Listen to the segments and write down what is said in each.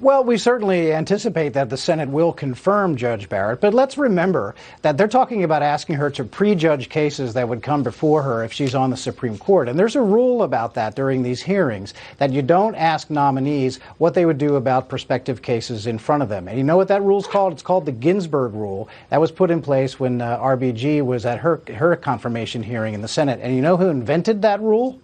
Well, we certainly anticipate that the Senate will confirm Judge Barrett, but let's remember that they're talking about asking her to prejudge cases that would come before her if she's on the Supreme Court. And there's a rule about that during these hearings, that you don't ask nominees what they would do about prospective cases in front of them. And you know what that rule's called? It's called the Ginsburg rule. That was put in place when RBG was at her confirmation hearing in the Senate. And you know who invented that rule?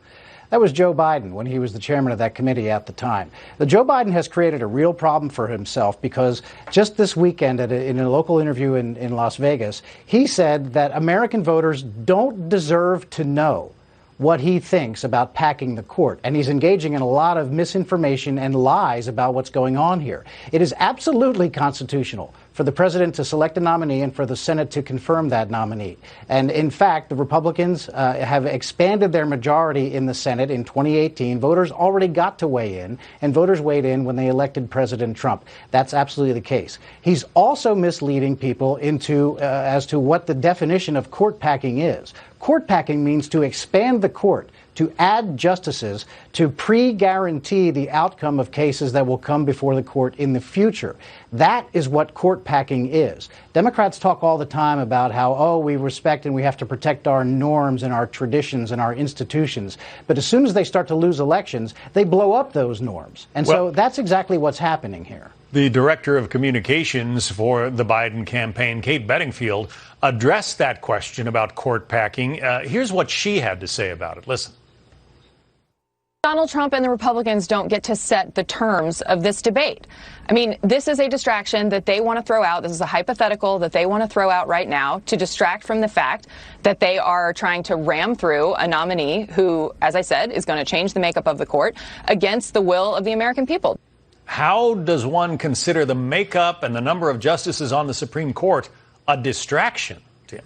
That was Joe Biden when he was the chairman of that committee at the time. Joe Biden has created a real problem for himself because just this weekend in a local interview in Las Vegas, he said that American voters don't deserve to know what he thinks about packing the court. And he's engaging in a lot of misinformation and lies about what's going on here. It is absolutely constitutional for the president to select a nominee and for the Senate to confirm that nominee. And in fact, the Republicans have expanded their majority in the Senate in 2018. Voters already got to weigh in, and voters weighed in when they elected President Trump. That's absolutely the case. He's also misleading people as to what the definition of court packing is. Court packing means to expand the court, to add justices, to pre-guarantee the outcome of cases that will come before the court in the future. That is what court packing is. Democrats talk all the time about how, we respect and we have to protect our norms and our traditions and our institutions. But as soon as they start to lose elections, they blow up those norms. And so that's exactly what's happening here. The director of communications for the Biden campaign, Kate Bedingfield, addressed that question about court packing. Here's what she had to say about it. Listen. Donald Trump and the Republicans don't get to set the terms of this debate. I mean, this is a distraction that they want to throw out. This is a hypothetical that they want to throw out right now to distract from the fact that they are trying to ram through a nominee who, as I said, is going to change the makeup of the court against the will of the American people. How does one consider the makeup and the number of justices on the Supreme Court a distraction, Tim?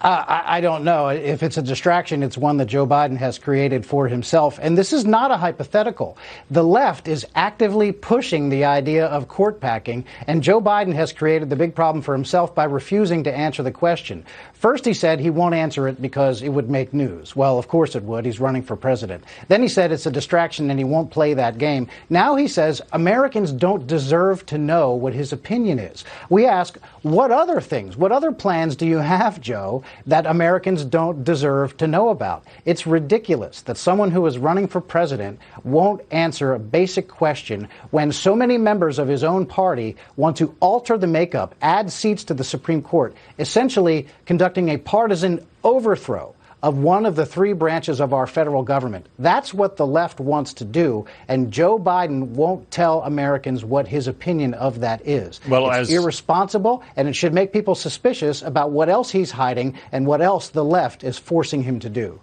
I don't know. If it's a distraction, it's one that Joe Biden has created for himself. And this is not a hypothetical. The left is actively pushing the idea of court packing, and Joe Biden has created the big problem for himself by refusing to answer the question. First, he said he won't answer it because it would make news. Well, of course it would. He's running for president. Then he said it's a distraction and he won't play that game. Now he says Americans don't deserve to know what his opinion is. We ask, what other things, what other plans do you have, Joe, that Americans don't deserve to know about? It's ridiculous that someone who is running for president won't answer a basic question when so many members of his own party want to alter the makeup, add seats to the Supreme Court, essentially conducting a partisan overthrow of one of the three branches of our federal government. That's what the left wants to do, and Joe Biden won't tell Americans what his opinion of that is. Well, it's irresponsible, and it should make people suspicious about what else he's hiding and what else the left is forcing him to do.